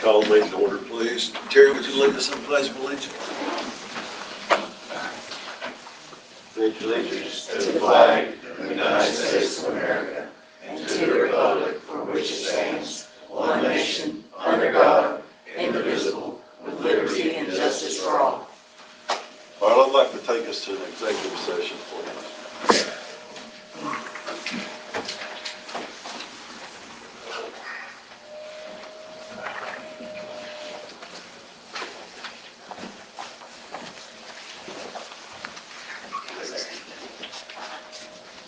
call the meeting to order, please. Terry, would you lead us in the pledge of allegiance? Pledge allegiance to the flag of the United States of America and to the republic for which it stands, one nation, under God, indivisible, with liberty and justice for all. All right, I'd like to take us to an executive session, please.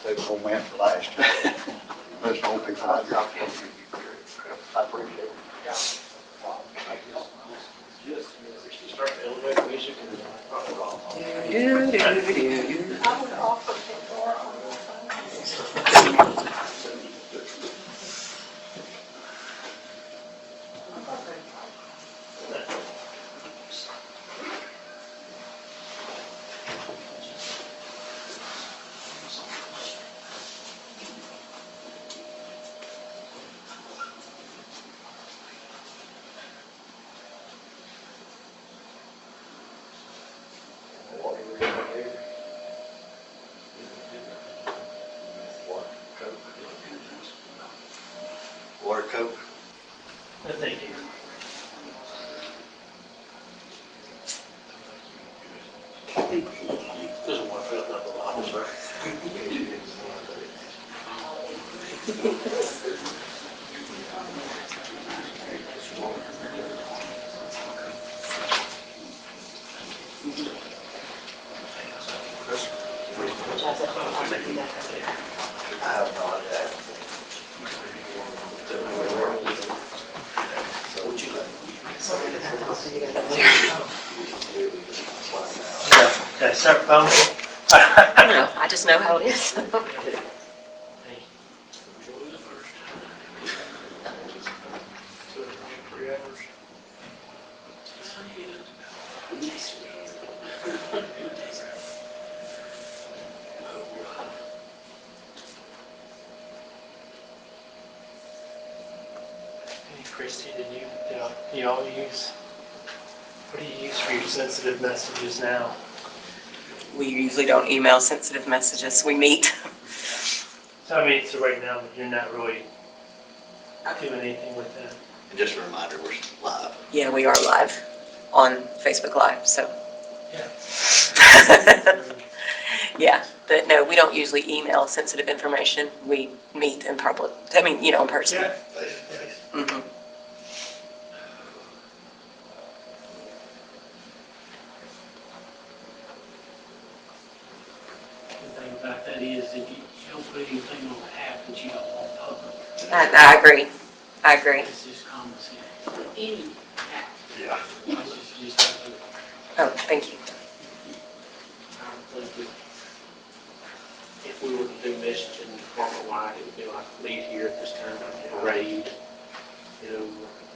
Take a whole man for last. There's no people I got from you. I appreciate it. Start the elevator music and Water, Coke. thank you. There's one filling up the bottle, sir. I have no idea. Okay, start phone. I don't know, I just know how it is. Hey, Christie, you all use, what do you use for your sensitive messages now? We usually don't email sensitive messages, we meet. So I mean, so right now, you're not really doing anything with that. And just a reminder, we're live. Yeah, we are live on Facebook Live, so. Yeah. Yeah, but no, we don't usually email sensitive information, we meet in public, in person. Yeah. Mhm. The thing about that is that you don't put anything on the app that you don't want public. I agree, It's just common sense. Any app. Yeah. It's just don't do it. oh, thank you. I would think that if we were to do messaging department-wide, it would be like leave here at this time, raid,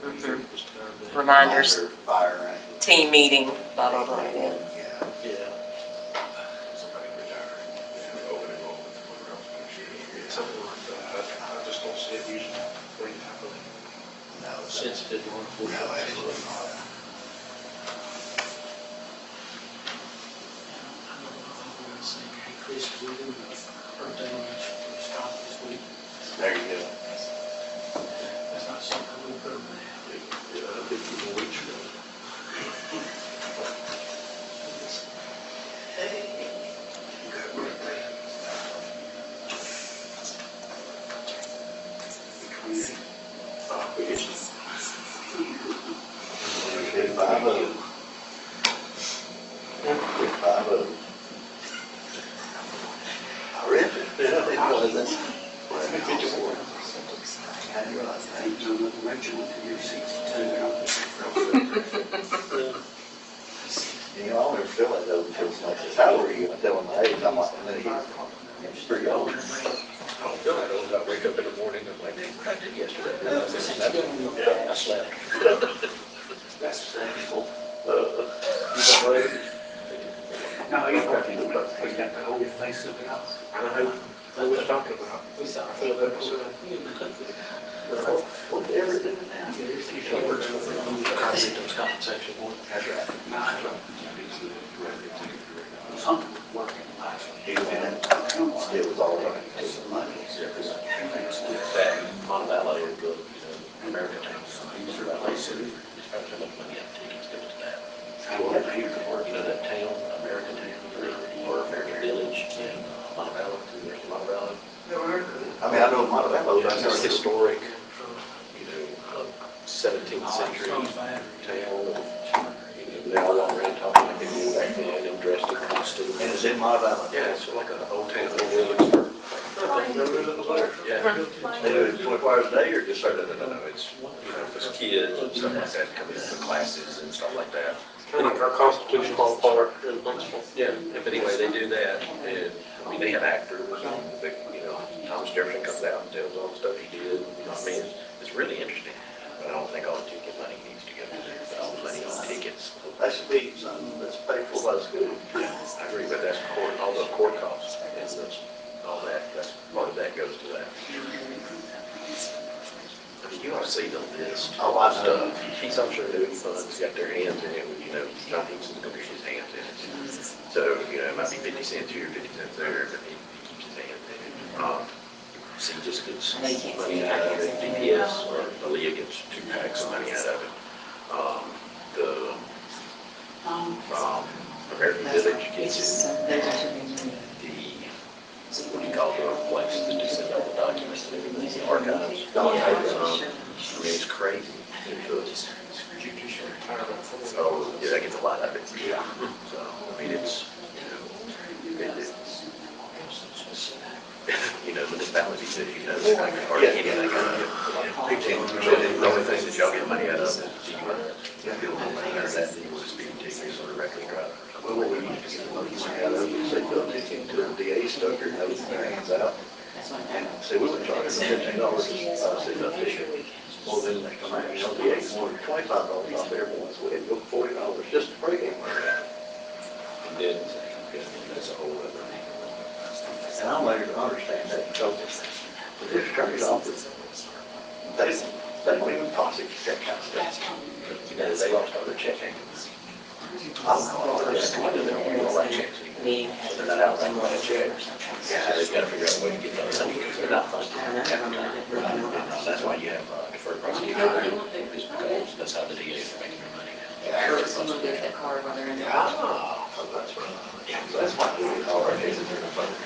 leave here at this time. Reminders, Reminder, fire rank. team meeting, blah, blah, blah, yeah. Yeah. Yeah. Somebody retired. Open enrollment. Something like that. I just don't see it using any type of No, it's sensitive one. no, absolutely not. I don't know if I'm gonna say, hey, Chris, we're doing a birthday lunch for Scott this week. There you go. That's not something we put on there. I think people weeks ago. I read it. Yeah, it was. That's. I didn't realize that. You know, I'll never feel like that until somebody says, how old are you? I tell them my age, I'm like, no, he's pretty old. I feel like I wake up in the morning and like, I did yesterday. I slept. That's thankful. No, you're working, but we got the whole face of it out. I know who we're talking about. I feel that. Whatever it is now. Victims compensation board. That's right. He was in it. It was all right. It's the money. That Montevallo, the, American Town, Valet City, how much money out of tickets goes to that? That town, American Town, or American Village in Montevallo, there's Montevallo. I mean, I know Montevallo, but I It's never a historic, 17th century town. They all walk around talking like they did back then, and dressed in costumes. And it's in Montevallo. Yeah, it's like an old town, old Williamsburg. Yeah. They do it 24 hours a day or just certain? No, it's, it's kids and stuff like that coming in for classes and stuff like that. Kind of like our Constitution Hall Park in Huntsville. Yeah, but anyway, they do that, and, I mean, they have actors, and they, Thomas Jefferson comes out and tells all the stuff he did, I mean, it's really interesting. But I don't think all the ticket money needs to go to there, but all the money on tickets. That should be something that's paid for by the school. Yeah, I agree, but that's court, all the court costs, and all that, that's, part of that goes to that. I mean, you ought to see the list Oh, I of know. stuff. I'm sure the funds got their hands in it, John Hickson's gonna get his hands in it. So, it might be 50 cents here, 50 cents there, but he keeps his hands in it. C just gets money out of it, DPS, or Aaliyah gets 2 packs of money out of it. The American Village gets it. What do you call the place that just send out the documents and everything, the archives? I mean, it's crazy. So, yeah, that gets a lot of it. Yeah. So, I mean, it's, municipalities that like hardly anything out of it. The only thing that y'all get money out of is DUI. You get money out of that, then you want to speed tickets or directly drive. Well, what we used to get the money out of it, say, go to the DA stucker, and those their hands out. And say, we would charge them $15, say, the official. Well, then they come out, DA wanted $25 off everyone's, we had to go $40 just to break it. And then, that's a whole other. And I'm later to understand that, because the district attorney's office, they don't even prosecute that kind of stuff. They lost all their checking. I don't know, They just come in and they don't want to write checks anymore. So they're not out writing a check. Yeah, they've got to figure out a way to get those money because they're not funded. That's why you have deferred prosecution, is because that's how the DAs are making their money now. Someone get that card while they're in there. Ah, that's right. So that's why we all our cases are in front of.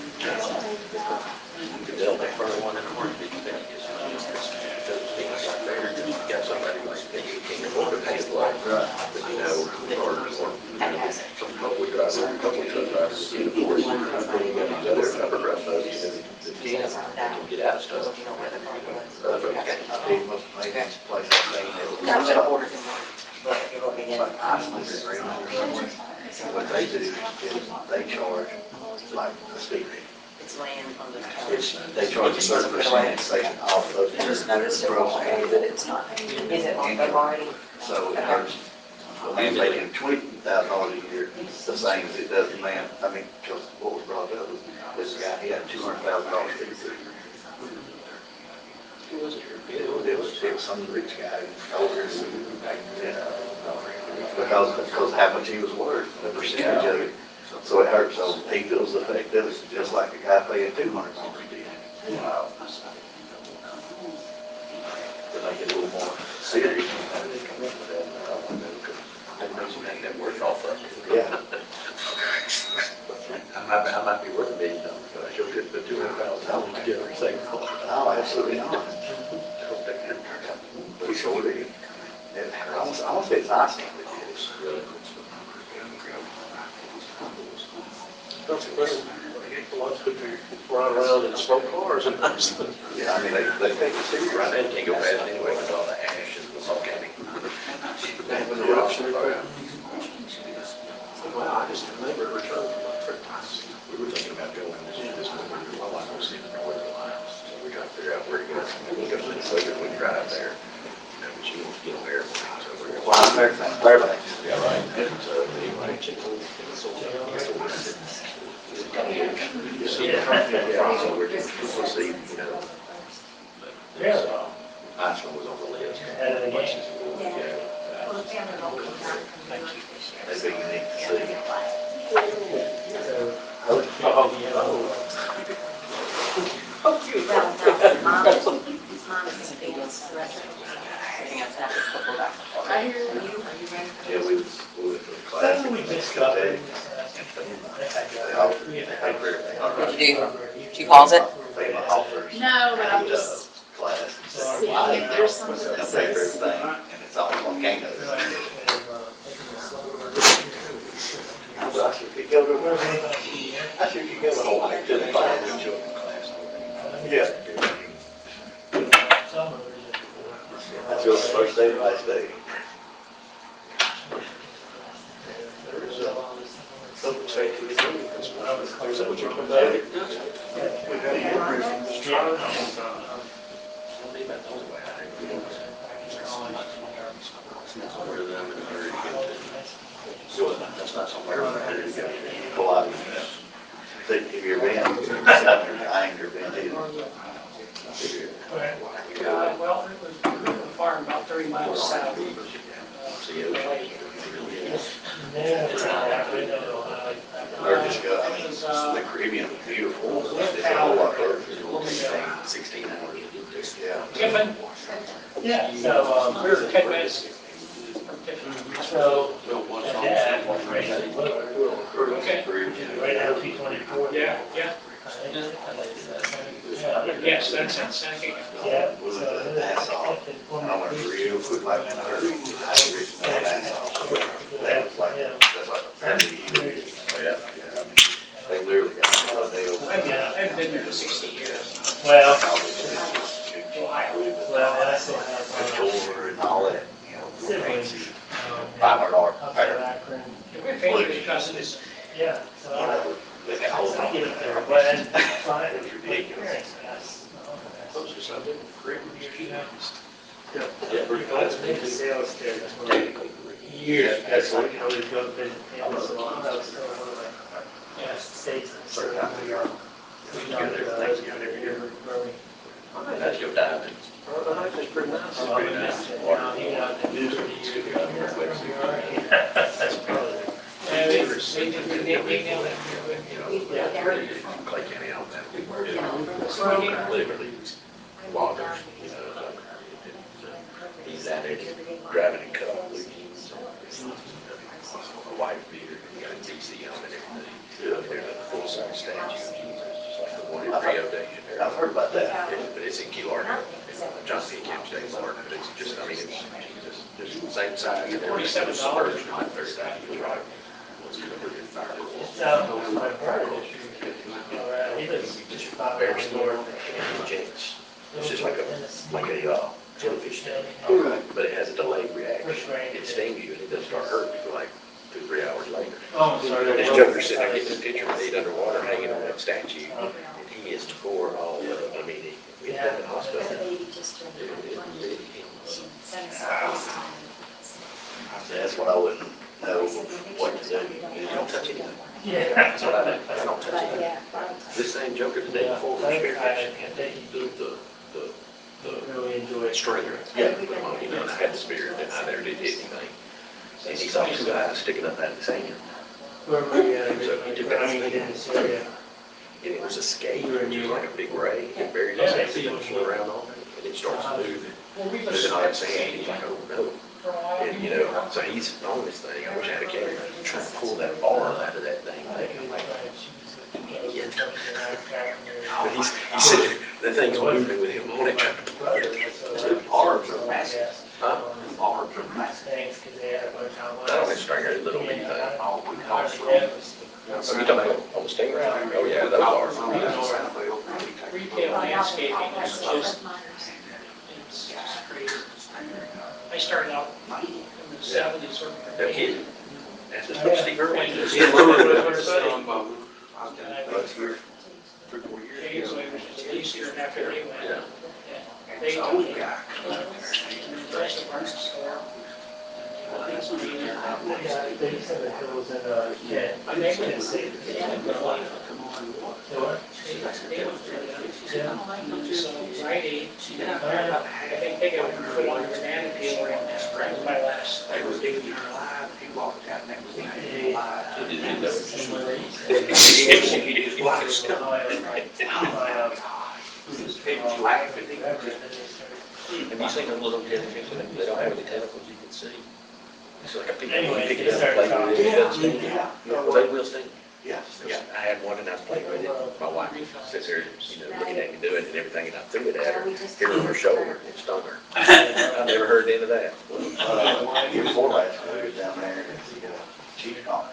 They'll make further one in a heartbeat, they can get some money on this. Because it's like there, you got somebody like that, you can't afford to pay the life. Or some public drivers, truck drivers, you can't afford it. Then you got these other upper crust folks, that can get out of stuff. I think most places I'm gonna order them. But you want me in? like Iceland or somewhere. What they do is they charge like the speed. It's laying on the It's, couch. they charge a certain percentage taken off of I just noticed it gross won't pay, annual but it's not. Is it on the already? So it hurts. A man making $20,000 a year, the same as it does a man, I mean, because what was brought up was this guy, he had $200,000 figure. It was some rich guy over here, because how much he was worth, the percentage of it. So it hurts, so he feels the effect of it, just like a guy paying $200 did. Wow. To make it a little more serious. That makes you make that worth off of. Yeah. I might be worth $1 million, but I sure couldn't put $200,000 together and save for it. Oh, absolutely not. We sure did. I almost say it's Iceland that did it. That's great. A lot of people ride around in slow cars in Iceland. Yeah, I mean, they take it serious. Right now, you can't go fast anyway with all the ash and the salt county. When the rocks are there. Well, I just never returned from my trip. We were thinking about going this winter. My wife was sitting there with the lines. So we got to figure out where to go. We go to Minnesota, we drive there. But she wants to get on the airplane, so we're going to. Well, Fairbanks. Yeah, right. And so anyway. Yeah, so we'll see, but, Iceland was on the list. Ahead of the game. Places we would go. That'd be unique to see. Yeah, we went to the class. We just got They it. offered, they paid for everything. Did you pause it? They offers. No, but I'm just Class. seeing if there's something They that pay for says. everything, and it's all volcanoes. I should could go to, I should could go to Hawaii to the fire with children class. Yeah. That's your first day, last day. Public safety is doing this. Is that what you're talking about? We've had one that's not somewhere around here. Hawaii. Have you ever been? I ain't never been either. Well, it was farm about 30 miles south. See, it was- Yeah. Or just go, I mean, the Caribbean was beautiful. It's a whole lot better. It will take 16 hours to get there. Yeah. Tiffin, Yeah, so, we're 10 minutes from Tiffin. so, my dad was raised in Willard, Okay. right now, P-24. Yeah. Yeah. Yes, that's it, Seneca. Yeah. Was it the Nassau? I went real quick, like, I heard, I reached the Nassau. That was like, that's like 70 years. Yeah, yeah, I mean, they literally got, they opened. I've been there for 60 years. Well, Ohio. well, and I still have, Door and all that, you know, siblings. fancy $500 Up pair. there, Akron. We're family cousins. Yeah, so I Whatever. They got all I of get up there, them. but then, my It was ridiculous. parents asked, Those are something great. yeah, pretty close. They just sales there for years. That's like how we go visit him, so I was still one of my states. So, we are. We got every year growing. That's your diamond. That's pretty nice. So, he got the news for the year. That's probably. And they nailed it. Clay County, Alabama. Literally, loggers, you know, he's out there driving and cut off leaves. A white beater, got a TC on it and everything. There's a full-size statue of Jesus, just like the one in Rio de Janeiro. I've heard about that. But it's in Key Largo, John P. Kemp State Park, but it's just, I mean, it's just the same size. And everything was submerged in like 30,000 years, right? It's gonna be a fire. So, my brother, he lives just 5 Very hours slow. north. It's just like a jellyfish tank, Okay. but it has a delayed reaction. It stings you and it doesn't start hurting for like 2-3 hours later. Oh, I'm sorry. This Joker sitting there getting this picture of Nate underwater hanging on that statue, and he is tore all up. I mean, he had been in the hospital. That's what I wouldn't know what to do. You don't touch anything. Yeah. That's what I do. I don't touch anything. This same Joker the day before was spearfishing. The Really enjoy it. stringer. Yeah. You know, and I had the spear and I never did hit anything. And he saw two guys sticking up out of the sand. Where were you at? So he took that I mean, thing. in this area. And it was a skate, which was like a big ray, and buried in sand, and flew around on it, and it starts moving. Moving on that sand, he's like, oh no. And you know, so he's on this thing, I wish I had a camera, trying to pull that bar out of that thing. I'm like, but he's sitting there, the thing's moving with him on it, trying to pull it. His arms are massive. Huh? His arms are massive. Thanks, because they had a bunch of. Not on that stringer, a little bitty thing. So you talking about on the stingray? Oh yeah, those are. Retail landscaping is just, it's crazy. I started out in the 70s or. No kidding. That's just what Steve Irwin did. Last year, 3-4 years ago. It was just Easter and after they went. Yeah. They took me. The rest of our store. Yeah, they used to have the hills in, Kent. I couldn't see it. What? They were digging her alive, he walked out and that was alive. Did you know? People laughing. Have you seen those little jellyfish? They don't have any tentacles you can see. It's like a pick, Anyway, pick they it up, started play with it, it doesn't sting. Yeah. Well, they will sting. Yeah. Yeah, I had one and I was playing with it. My wife sits there, looking at me doing it and everything, and I threw it at her, hit her on her shoulder, and it stung her. I never heard the end of that. Year before last, we was down there at the chief conference.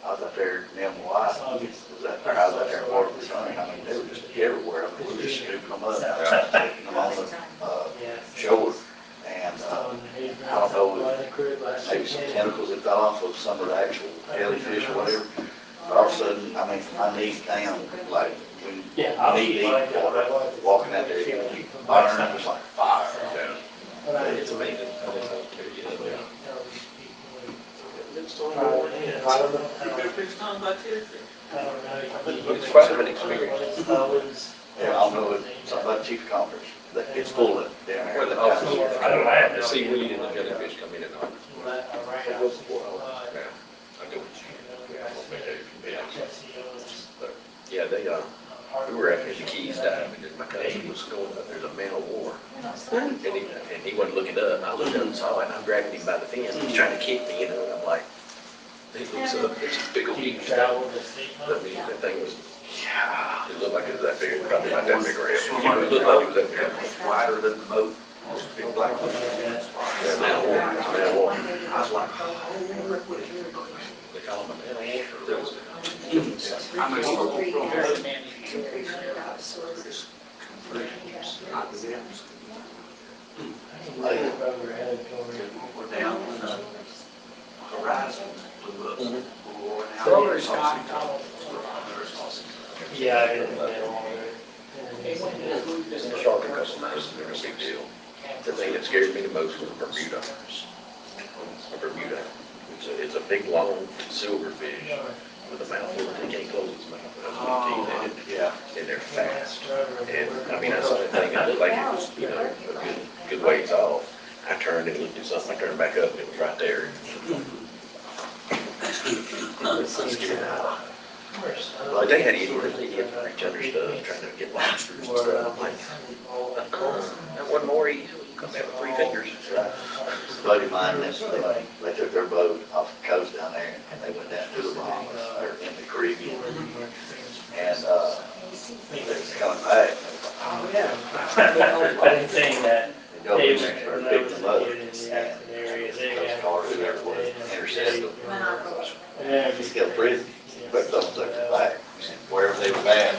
I was up there, and my wife was up there, I was up there in Florida with Sonny, I mean, they were just everywhere, I mean, we were just scooping them up, taking them on the, shoulder. And, I don't know, maybe some tentacles that fell off of some of the actual jellyfish or whatever. But all of a sudden, I mean, my knees down, like, when knee deep water, walking out there, you burn, it was like fire. It's amazing. I didn't know it could get up there. It's quite an experience. Yeah, I don't know, something about chief conference, that it's full of down there. Where the officers, I don't know, the seaweed and the jellyfish come in and out. It was before I was, yeah, I go. Yeah, they, we were at the Keys diving, and my cousin was going up, there's a man of war. And he wasn't looking up, I looked up and saw it, and I'm grabbing him by the fin, he's trying to kick me, and I'm like, he looks up, it's a big old huge stuff. I mean, that thing was, it looked like it was that big, probably not that big around. It looked like it was that big. Wider than the boat, big black one. Yeah, man of war, it's a man of war. I was like, They call him a man of war. I'm a we're down when the horizon blew up. Roller Yeah, I didn't know. The shark a couple nights, they're a big deal. The thing that scared me the most was Bermuda. Bermuda. It's a big, long silverfish with a mouth full, he can't close his mouth. That's what teeth in it. Yeah. And they're fast. And, I mean, I saw that thing, it looked like it was, a good ways off. I turned and looked at something, I turned back up, and it was right there. I'm scared. Like, they had idiots, they had to reach under stuff, trying to get lobsters and stuff. I'm like, that one more easy, come down with 3 fingers. A buddy of mine, they took their boat off the coast down there, and they went down to the Bahamas, or in the Caribbean. And, they was coming back, Oh, yeah. I didn't think that. they go in there and started picking them up. In the accident area, they Those had. cars everywhere, intercepted them. Yeah, He's got prison, but those took it back, and wherever they were at,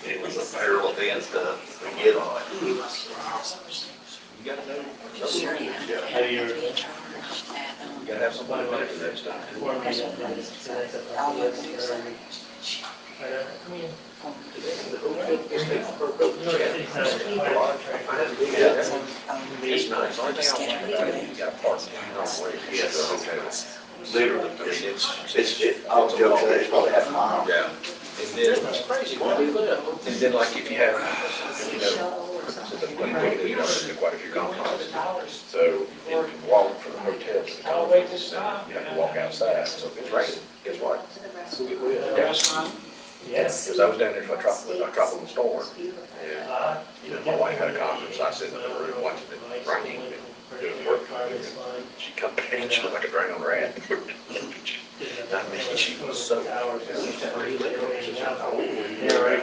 it was a barrel of thin stuff to get on it. You gotta know. Have you ever? You gotta have somebody better for that stuff. It's nice, only thing I want, you got parking, you know, where you get the hotel. Literally, I mean, all jokes aside, it's probably half a mile. Yeah, and then, it's crazy, why do that? And then like if you have, since I'm playing big, you know, there's quite a few complexes. So if you walk from the hotel to the conference, you have to walk outside, so if it's raining, guess what? Yeah. Yes. Because I was down there for a tropical storm, and, my wife had a conference, I sat in the room watching it raining and doing work. And she come back and she looked like a drowned rat. I mean, she was so, Yeah, right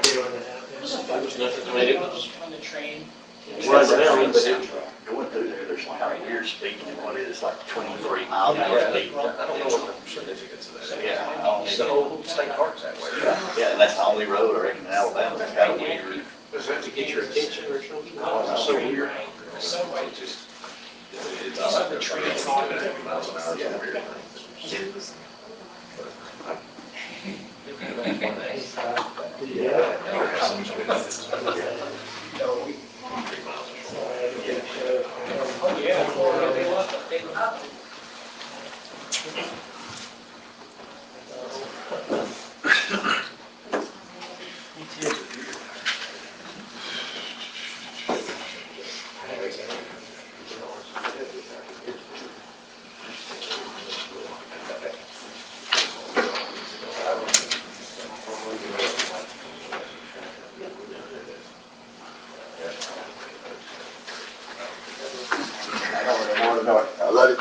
there when it happened. there was nothing, I mean, it was. On the train. It was down, but it, Going through there, there's some kind of weird speed, and what it is, like 23 miles an hour yeah, speed. I don't know what the significance of that is. Yeah, I don't The whole state park's that way, right? Yeah, and that's the only road, I reckon, in Alabama, that's kind of weird. Does that to get your attention or something? Oh, it's so weird. So It's just, it's like the train, it's 200 miles an hour, it's a weird thing. Oh, yeah. They love it. You too. I don't want to know it. I love it.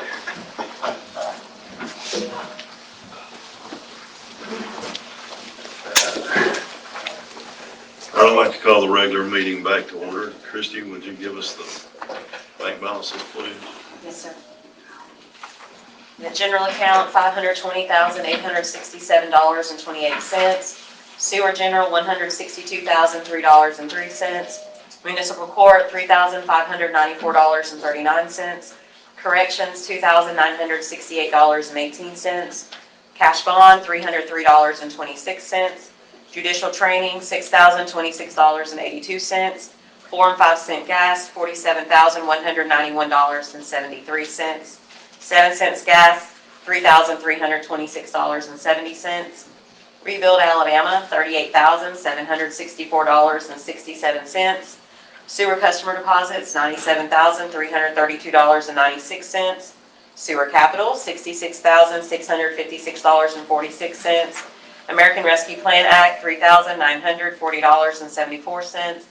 I'd like to call the regular meeting back to order. Christie, would you give us the bank balances, please? Yes, sir. The general account, $520,867.28. Sewer general, $162,003.03. Municipal court, $3,594.39. Corrections, $2,968.18. Cash bond, $303.26. Judicial training, $6,026.82. 4 and 5 cent gas, $47,191.73. 7 cents gas, $3,326.70. Rebuild Alabama, $38,764.67. Sewer customer deposits, $97,332.96. Sewer capital, $66,656.46. American Rescue Plan Act, $3,940.74.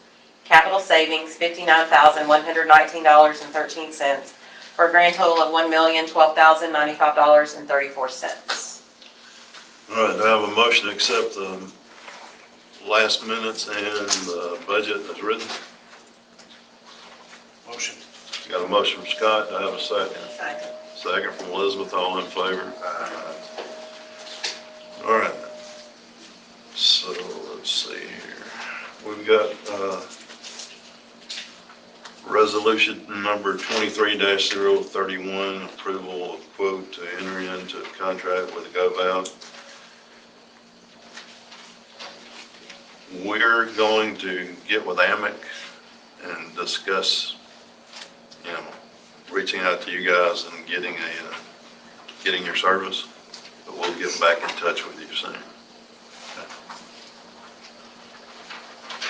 Capital savings, $59,119.13, for a grand total of $1,012,095.34. All right, do I have a motion to accept the last minutes and the budget as written? Motion. Got a motion from Scott, do I have a second? Second. Second from Elizabeth, all in favor? All right. So, let's see here. We've got, resolution number 23-031, approval of quote to enter into a contract with GovOut. We're going to get with AMIC and discuss, reaching out to you guys and getting your service, but we'll get back in touch with you soon.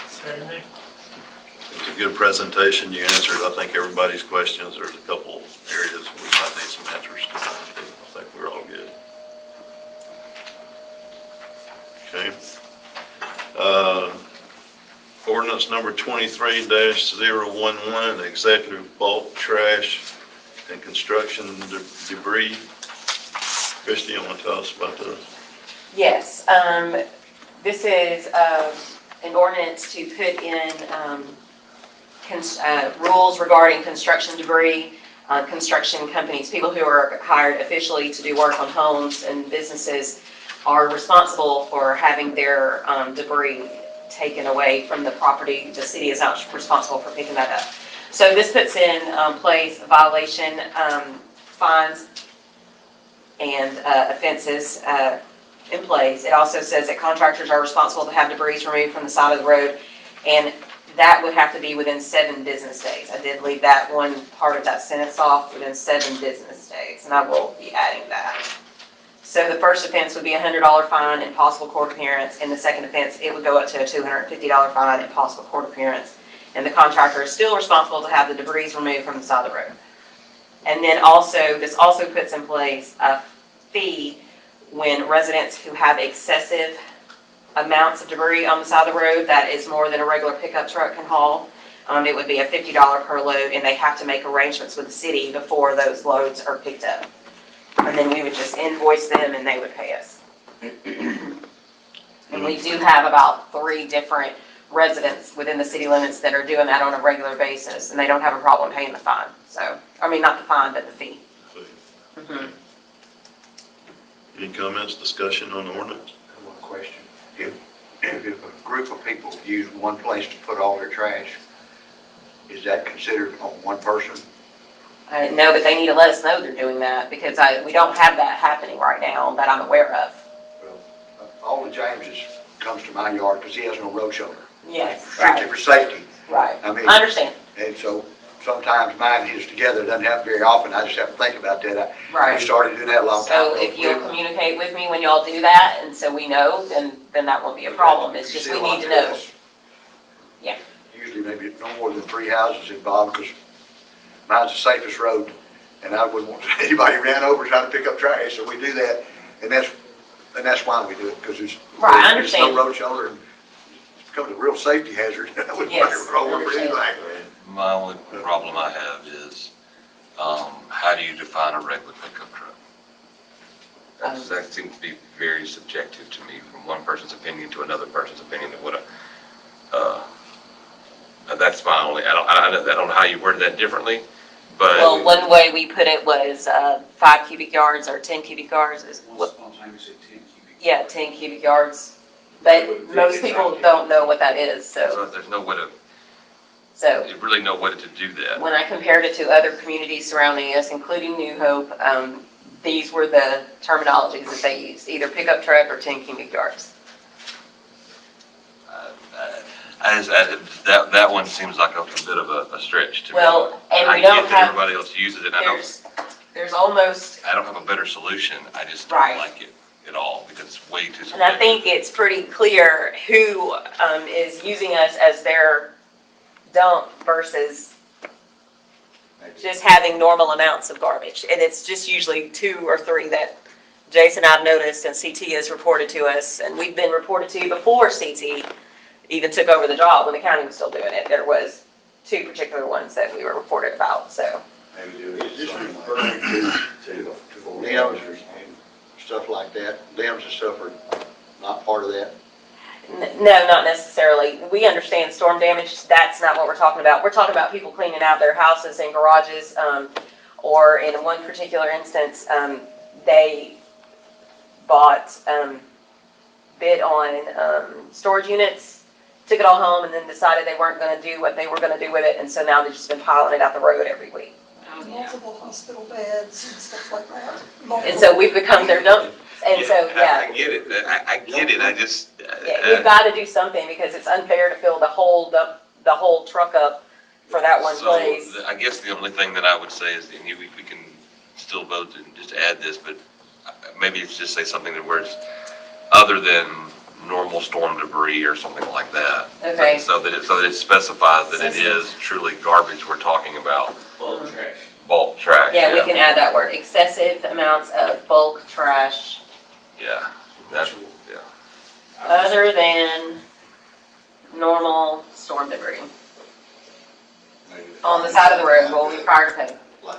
Certainly. It was a good presentation. You answered, I think, everybody's questions. There's a couple areas we might need some answers to. I think we're all good. Okay. Ordinance number 23-011, executive bulk trash and construction debris. Christie, you want to tell us about this? Yes, this is an ordinance to put in rules regarding construction debris. Construction companies, people who are hired officially to do work on homes and businesses, are responsible for having their debris taken away from the property. The city is not responsible for picking that up. So this puts in place violation fines and offenses in place. It also says that contractors are responsible to have debris removed from the side of the road, and that would have to be within 7 business days. I did leave that one part of that sentence off, within 7 business days, and I will be adding that. So the first offense would be a $100 fine and possible court appearance, and the second offense, it would go up to a $250 fine and possible court appearance. And the contractor is still responsible to have the debris removed from the side of the road. And then also, this also puts in place a fee when residents who have excessive amounts of debris on the side of the road that is more than a regular pickup truck can haul. It would be a $50 per load, and they have to make arrangements with the city before those loads are picked up. And then we would just invoice them and they would pay us. And we do have about 3 different residents within the city limits that are doing that on a regular basis, and they don't have a problem paying the fine. So, I mean, not the fine, but the fee. Mhm. Any comments, discussion on the ordinance? One question. If a group of people use one place to put all their trash, is that considered on one person? I didn't know, but they need to let us know they're doing that, because we don't have that happening right now that I'm aware of. Well, all of James's comes to my yard because he has no road shoulder. Yes, Strictly right, for safety. right. I mean, I understand. and so sometimes mine is together, it doesn't happen very often, I just have to think about that. We Right. started doing that a long time So ago. if you'll communicate with me when y'all do that, and so we know, then that won't be a problem. It's just we need to know. Yeah. Usually maybe no more than 3 houses involved, because mine's the safest road, and I wouldn't want anybody ran over trying to pick up trash, so we do that, and that's why we do it, because it's. Right, I There's understand. no road shoulder, and it becomes a real safety hazard. With Yes, roll I over understand. anything. My only problem I have is, how do you define a regular pickup truck? That seems to be very subjective to me, from one person's opinion to another person's opinion of what that's my only, I don't know how you worded that differently, but. Well, one way we put it was 5 cubic yards or 10 cubic yards is what, Sometimes you say 10 cubic. yeah, 10 cubic yards. But most people don't know what that is, so, There's no way to, so. really no way to do that. When I compared it to other communities surrounding us, including New Hope, these were the terminologies that they used, either pickup truck or 10 cubic yards. That one seems like a bit of a stretch to me. Well, and I we get don't that have, everybody else uses it, there's almost, I don't have a better solution, I just Right. don't like it at all, because it's way too subjective. and I think it's pretty clear who is using us as their dump versus just having normal amounts of garbage. And it's just usually 2 or 3 that Jason I've noticed and CT has reported to us, and we've been reported to before CT even took over the job when the county was still doing it. There was 2 particular ones that we were reported about, so. Maybe do Is it. this something referring to limbs or stuff like that? Limbs and stuff are not part of that? No, not necessarily. We understand storm damage, that's not what we're talking about. We're talking about people cleaning out their houses and garages, or in one particular instance, they bought, bid on, storage units, took it all home, and then decided they weren't gonna do what they were gonna do with it, and so now they've just been piling it out the road every week. Multiple hospital beds and stuff like that. And so we've become their dump, and so, yeah. I get it, I get it, I just. Yeah, you've gotta do something, because it's unfair to fill the whole truck up for that one place. I guess the only thing that I would say is, and we can still vote and just add this, but maybe it's just say something that words other than normal storm debris or something like that. Okay. So that it specifies that it is truly garbage we're talking about. Bulk trash. Bulk trash. Yeah, we can add that word, excessive amounts of bulk trash Yeah, that's, yeah. other than normal storm debris on the side of the road, well, we prior to pay. Like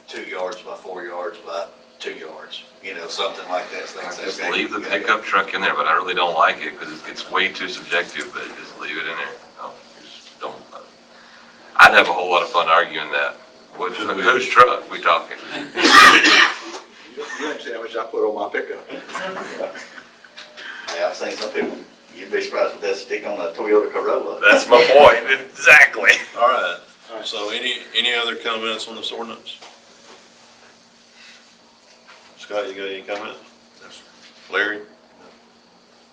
2 yards by 4 yards by 2 yards, something like that. So they say, Just okay, leave the you gotta pickup truck in there, but I really don't like it because it's way too subjective, but just leave it in there. No, just don't. I'd have a whole lot of fun arguing that. Whose truck we talking? You ain't seen how much I put on my pickup. Hey, I've seen some people, you'd be surprised with that stick on a Toyota Corolla. That's my point, exactly. All right, so any other comments on this ordinance? Scott, you got any comment? Larry?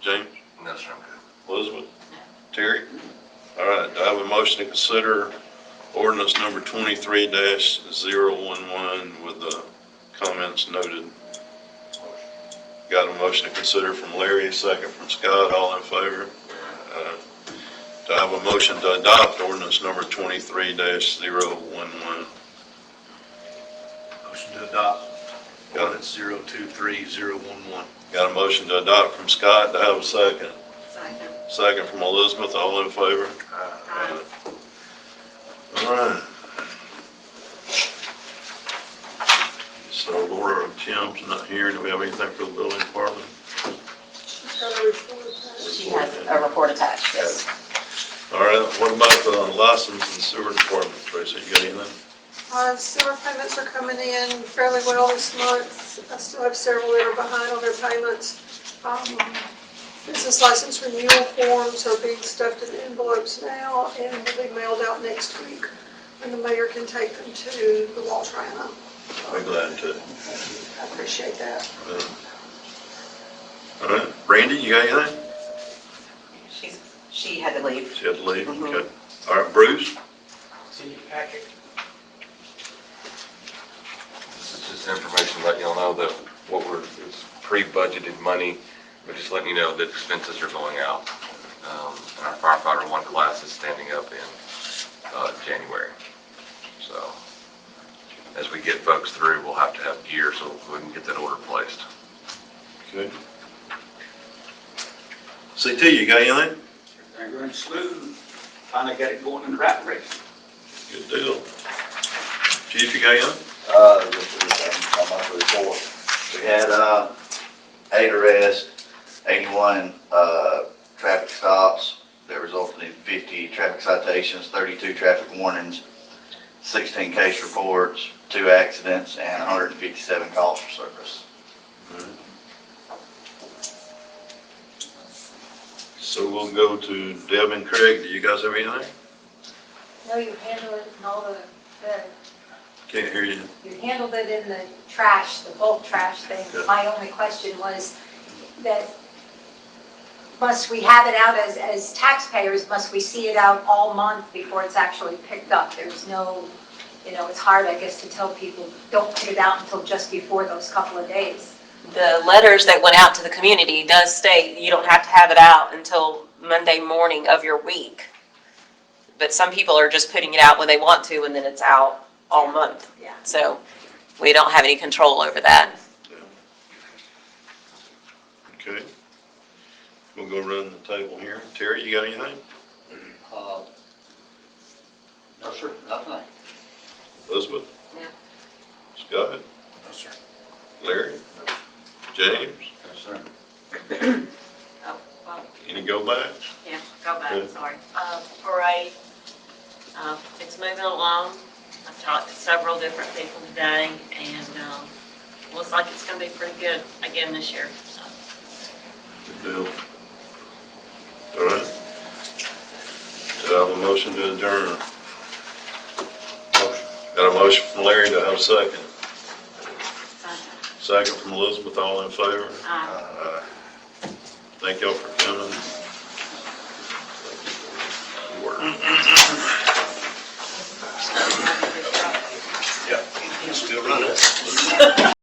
James? No, sir, I'm good. Elizabeth? Terry? All right, do I have a motion to consider ordinance number 23-011 with the comments noted? Got a motion to consider from Larry, a second from Scott, all in favor? Do I have a motion to adopt ordinance number 23-011? Motion to adopt Got it. ordinance 023011. Got a motion to adopt from Scott, do I have a second? Second from Elizabeth, all in favor? All right. So Laura Tim's not here, do we have anything for the building department? She's got a report back. She has a report attached, yes. All right, what about the license and sewer department, Tracy, you got anything? Sewer payments are coming in fairly well this month. I still have several that are behind on their payments. Business license renewal forms are being stuffed in envelopes now and will be mailed out next week. And the mayor can take them to the Walter Anna. I'll be glad to. I appreciate that. All right, Brandy, you got anything? She had to leave. She had to leave, Mhm. okay. All right, Bruce? See you, Patrick. know that it's pre-budgeted money, but just letting you know that expenses are going out. And our firefighter one class is standing up in January. So as we get folks through, we'll have to have gear so we can get that order placed. Good. CT, you got anything? They're going smooth. Finally got it going in the right direction. Good deal. Chief, you got anything? This is on my report. We had, 8 arrests, 81, traffic stops that resulted in 50 traffic citations, 32 traffic warnings, 16 case reports, 2 accidents, and 157 calls for service. So we'll go to Deb and Craig. Do you guys have anything? No, you handled it in all the, Can't hear you. you handled it in the trash, the bulk trash thing. Okay. My only question was that must we have it out as taxpayers, must we see it out all month before it's actually picked up? There's no, it's hard, I guess, to tell people, don't put it out until just before those couple of days. The letters that went out to the community does state you don't have to have it out until Monday morning of your week. But some people are just putting it out when they want to, and then it's out all month. Yeah. So we don't have any control over that. Okay. We'll go run the table here. Terry, you got anything? No, sir, nothing. Elizabeth? No. Scott? No, sir. Larry? James? No, sir. Oh, well, Any go back? yeah, go back, Good. sorry. Parade, it's moving along. I've talked to several different people today, and looks like it's gonna be pretty good again this year, so. Good deal. All right. Do I have a motion to adjourn? Motion. Got a motion from Larry, do I have a second? Second from Elizabeth, all in favor? Aye. Thank y'all for coming. Good work. Yeah, still running.